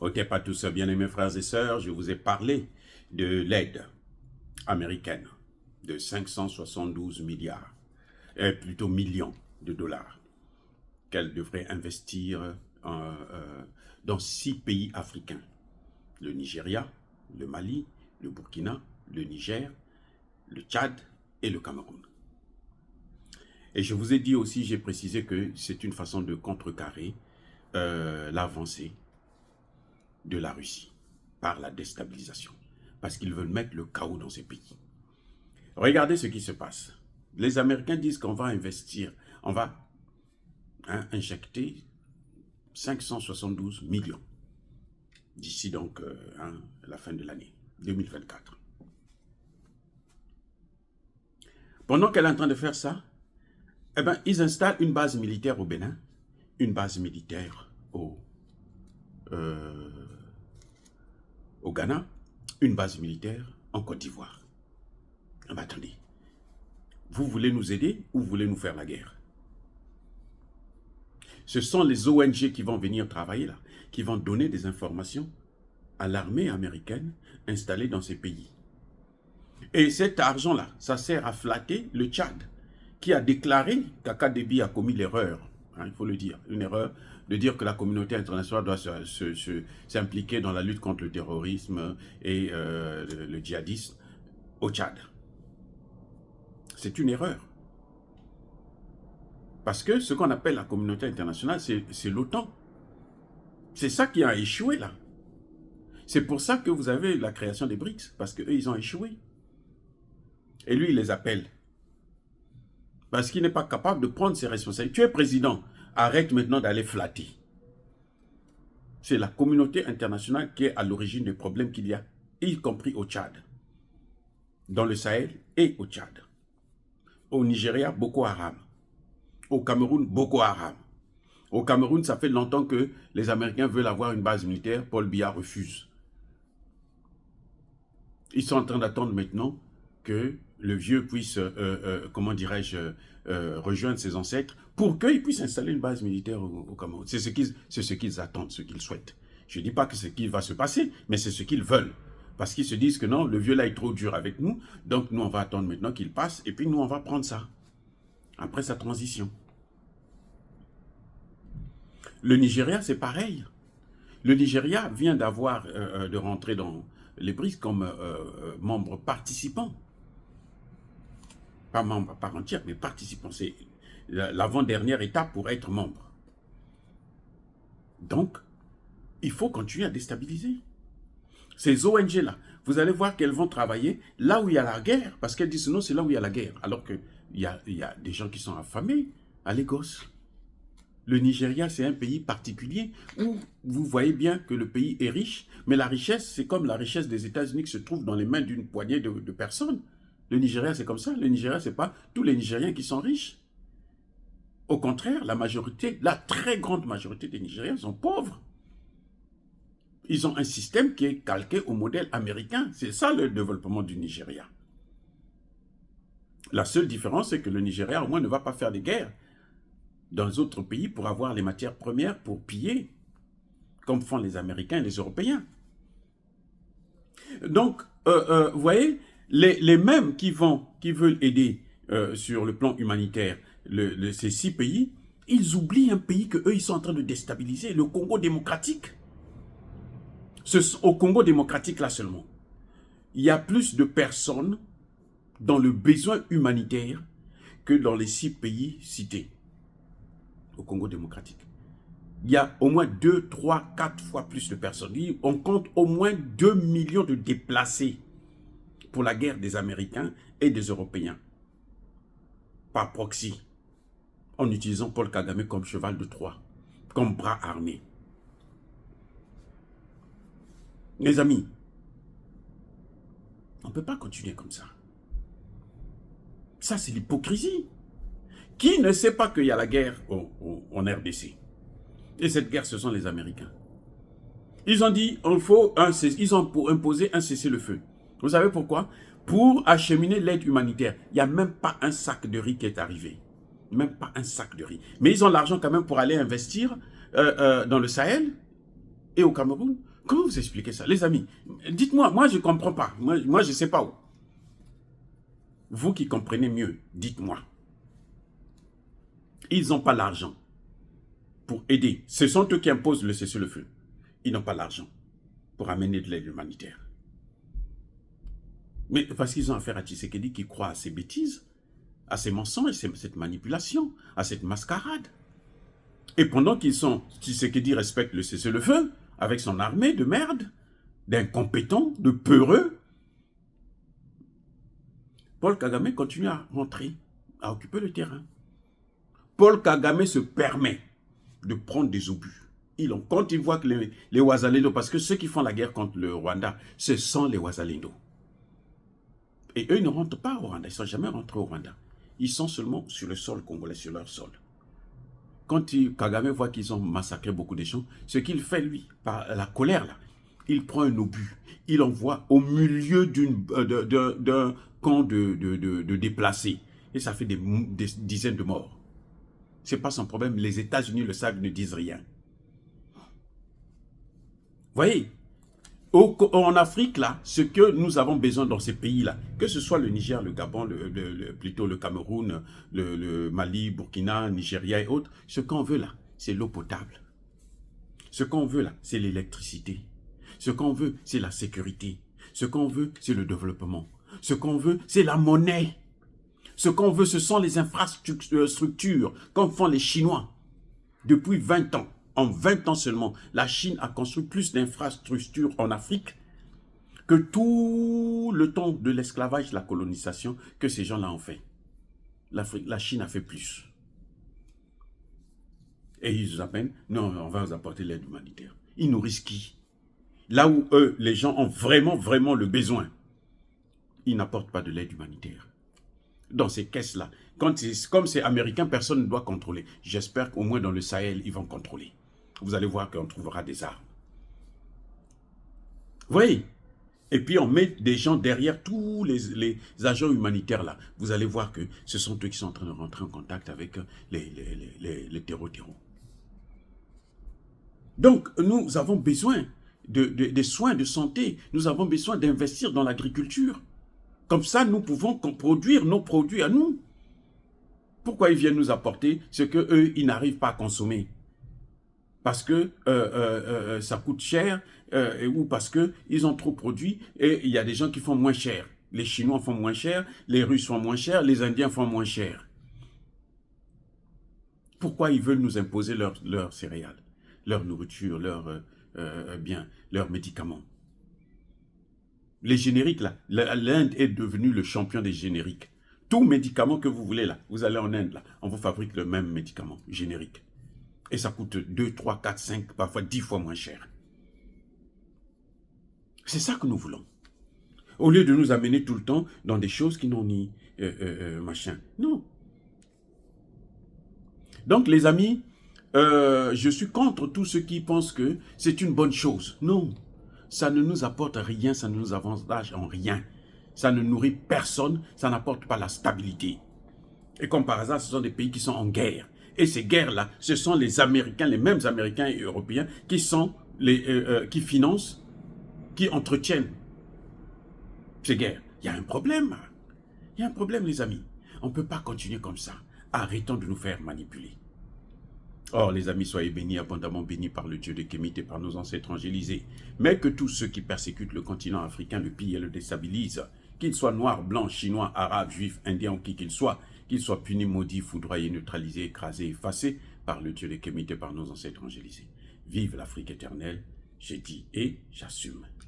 Ok, pas tous, bien-aimés frères et sœurs, je vous ai parlé de l'aide américaine de 572 milliards, plutôt millions de dollars, qu'elle devrait investir dans 6 pays africains. Le Nigeria, le Mali, le Burkina, le Niger, le Tchad et le Cameroun. Et je vous ai dit aussi, j'ai précisé que c'est une façon de contrecarrer l'avancée de la Russie par la déstabilisation. Parce qu'ils veulent mettre le chaos dans ces pays. Regardez ce qui se passe. Les Américains disent qu'on va investir, on va injecter 572 millions d'ici donc la fin de l'année 2024. Pendant qu'elle est en train de faire ça, eh ben, ils installent une base militaire au Bénin, une base militaire au Ghana, une base militaire en Côte d'Ivoire. Ah ben, attendez, vous voulez nous aider ou vous voulez nous faire la guerre? Ce sont les ONG qui vont venir travailler là, qui vont donner des informations à l'armée américaine installée dans ces pays. Et cet argent-là, ça sert à flatter le Tchad, qui a déclaré qu'Aka Déby a commis l'erreur, il faut le dire, une erreur, de dire que la communauté internationale doit s'impliquer dans la lutte contre le terrorisme et le djihadisme au Tchad. C'est une erreur. Parce que ce qu'on appelle la communauté internationale, c'est l'OTAN. C'est ça qui a échoué là. C'est pour ça que vous avez la création des BRICS, parce qu'eux, ils ont échoué. Et lui, il les appelle. Parce qu'il n'est pas capable de prendre ses responsabilités. Tu es président, arrête maintenant d'aller flatter. C'est la communauté internationale qui est à l'origine des problèmes qu'il y a, y compris au Tchad. Dans le Sahel et au Tchad. Au Nigeria, Boko Haram. Au Cameroun, Boko Haram. Au Cameroun, ça fait longtemps que les Américains veulent avoir une base militaire. Paul Biya refuse. Ils sont en train d'attendre maintenant que le vieux puisse, comment dirais-je, rejoindre ses ancêtres pour qu'il puisse installer une base militaire au Cameroun. C'est ce qu'ils attendent, ce qu'ils souhaitent. Je ne dis pas que c'est ce qui va se passer, mais c'est ce qu'ils veulent. Parce qu'ils se disent que non, le vieux là est trop dur avec nous, donc nous on va attendre maintenant qu'il passe, et puis nous on va prendre ça, après sa transition. Le Nigeria, c'est pareil. Le Nigeria vient de rentrer dans les BRICS comme membre participant. Pas membre à part entière, mais participant. C'est l'avant-dernière étape pour être membre. Donc, il faut continuer à déstabiliser. Ces ONG-là, vous allez voir qu'elles vont travailler là où il y a la guerre, parce qu'elles disent non, c'est là où il y a la guerre, alors qu'il y a des gens qui sont affamés à Lagos. Le Nigeria, c'est un pays particulier où vous voyez bien que le pays est riche, mais la richesse, c'est comme la richesse des États-Unis qui se trouve dans les mains d'une poignée de personnes. Le Nigeria, c'est comme ça. Le Nigeria, ce n'est pas tous les Nigériens qui sont riches. Au contraire, la majorité, la très grande majorité des Nigériens sont pauvres. Ils ont un système qui est calqué au modèle américain. C'est ça le développement du Nigeria. La seule différence, c'est que le Nigeria, au moins, ne va pas faire des guerres dans les autres pays pour avoir les matières premières pour piller, comme font les Américains et les Européens. Donc, vous voyez, les mêmes qui veulent aider sur le plan humanitaire ces 6 pays, ils oublient un pays qu'eux, ils sont en train de déstabiliser, le Congo démocratique. Au Congo démocratique, là seulement, il y a plus de personnes dans le besoin humanitaire que dans les 6 pays cités. Au Congo démocratique. Il y a au moins 2, 3, 4 fois plus de personnes. On compte au moins 2 millions de déplacés pour la guerre des Américains et des Européens. Par proxy. En utilisant Paul Kagame comme cheval de Troie. Comme bras armé. Mes amis, on ne peut pas continuer comme ça. Ça, c'est l'hypocrisie. Qui ne sait pas qu'il y a la guerre en RDC? Et cette guerre, ce sont les Américains. Ils ont dit, ils ont imposé un cessez-le-feu. Vous savez pourquoi? Pour acheminer l'aide humanitaire. Il n'y a même pas un sac de riz qui est arrivé. Même pas un sac de riz. Mais ils ont l'argent quand même pour aller investir dans le Sahel et au Cameroun Comment vous expliquez ça? Les amis, dites-moi, moi je ne comprends pas. Moi je ne sais pas où. Vous qui comprenez mieux, dites-moi. Ils n'ont pas l'argent pour aider. Ce sont eux qui imposent le cessez-le-feu. Ils n'ont pas l'argent pour amener de l'aide humanitaire. Mais parce qu'ils ont affaire à Tshisekedi qui croit à ces bêtises, à ces mensonges, à cette manipulation, à cette mascarade. Et pendant qu'ils sont, Tshisekedi respecte le cessez-le-feu, avec son armée de merde, d'incompétents, de peureux, Paul Kagame continue à rentrer, à occuper le terrain. Paul Kagame se permet de prendre des obus. Quand il voit que les Wazalendo, parce que ceux qui font la guerre contre le Rwanda, ce sont les Wazalendo. Et eux, ils ne rentrent pas au Rwanda, ils ne sont jamais rentrés au Rwanda. Ils sont seulement sur le sol congolais, sur leur sol. Quand Kagame voit qu'ils ont massacré beaucoup de gens, ce qu'il fait, lui, par la colère, là, il prend un obus, il envoie au milieu d'un camp de déplacés. Et ça fait des dizaines de morts. Ce n'est pas son problème. Les États-Unis le savent, ne disent rien. Vous voyez, en Afrique, là, ce que nous avons besoin dans ces pays-là, que ce soit le Niger, le Gabon, plutôt le Cameroun, le Mali, Burkina, Nigeria et autres, ce qu'on veut là, c'est l'eau potable. Ce qu'on veut là, c'est l'électricité. Ce qu'on veut, c'est la sécurité. Ce qu'on veut, c'est le développement. Ce qu'on veut, c'est la monnaie. Ce qu'on veut, ce sont les infrastructures, comme font les Chinois. Depuis 20 ans, en 20 ans seulement, la Chine a construit plus d'infrastructures en Afrique que tout le temps de l'esclavage, la colonisation, que ces gens-là ont fait. La Chine a fait plus. Et ils nous appellent, non, on va vous apporter l'aide humanitaire. Ils nourrissent qui? Là où eux, les gens ont vraiment, vraiment le besoin, ils n'apportent pas de l'aide humanitaire. Dans ces caisses-là, comme c'est américain, personne ne doit contrôler. J'espère qu'au moins dans le Sahel, ils vont contrôler. Vous allez voir qu'on trouvera des armes. Vous voyez? Et puis on met des gens derrière tous les agents humanitaires là. Vous allez voir que ce sont eux qui sont en train de rentrer en contact avec les terreaux. Donc nous avons besoin des soins de santé. Nous avons besoin d'investir dans l'agriculture. Comme ça, nous pouvons produire nos produits à nous. Pourquoi ils viennent nous apporter ce qu'eux, ils n'arrivent pas à consommer? Parce que ça coûte cher ou parce qu'ils ont trop produit et il y a des gens qui font moins cher. Les Chinois font moins cher, les Russes font moins cher, les Indiens font moins cher. Pourquoi ils veulent nous imposer leurs céréales, leur nourriture, leurs médicaments? Les génériques, là, l'Inde est devenue le champion des génériques. Tout médicament que vous voulez, là, vous allez en Inde, là, on vous fabrique le même médicament générique. Et ça coûte 2, 3, 4, 5, parfois 10 fois moins cher. C'est ça que nous voulons. Au lieu de nous amener tout le temps dans des choses qui n'ont ni machin. Non. Donc, les amis, je suis contre tous ceux qui pensent que c'est une bonne chose. Non. Ça ne nous apporte rien, ça ne nous avantage en rien. Ça ne nourrit personne, ça n'apporte pas la stabilité. Et comme par hasard, ce sont des pays qui sont en guerre. Et ces guerres-là, ce sont les Américains, les mêmes Américains et Européens qui sont qui financent, qui entretiennent ces guerres. Il y a un problème. Il y a un problème, les amis. On ne peut pas continuer comme ça. Arrêtons de nous faire manipuler. Or, les amis, soyez bénis, abondamment bénis par le Dieu de Kémite et par nos ancêtres angélisés. Mais que tous ceux qui persécutent le continent africain le pillent et le déstabilisent, qu'ils soient noirs, blancs, chinois, arabes, juifs, indiens ou qui qu'ils soient punis, maudits, foudroyés, neutralisés, écrasés, effacés par le Dieu de Kémite et par nos ancêtres angélisés. Vive l'Afrique éternelle, j'ai dit et j'assume.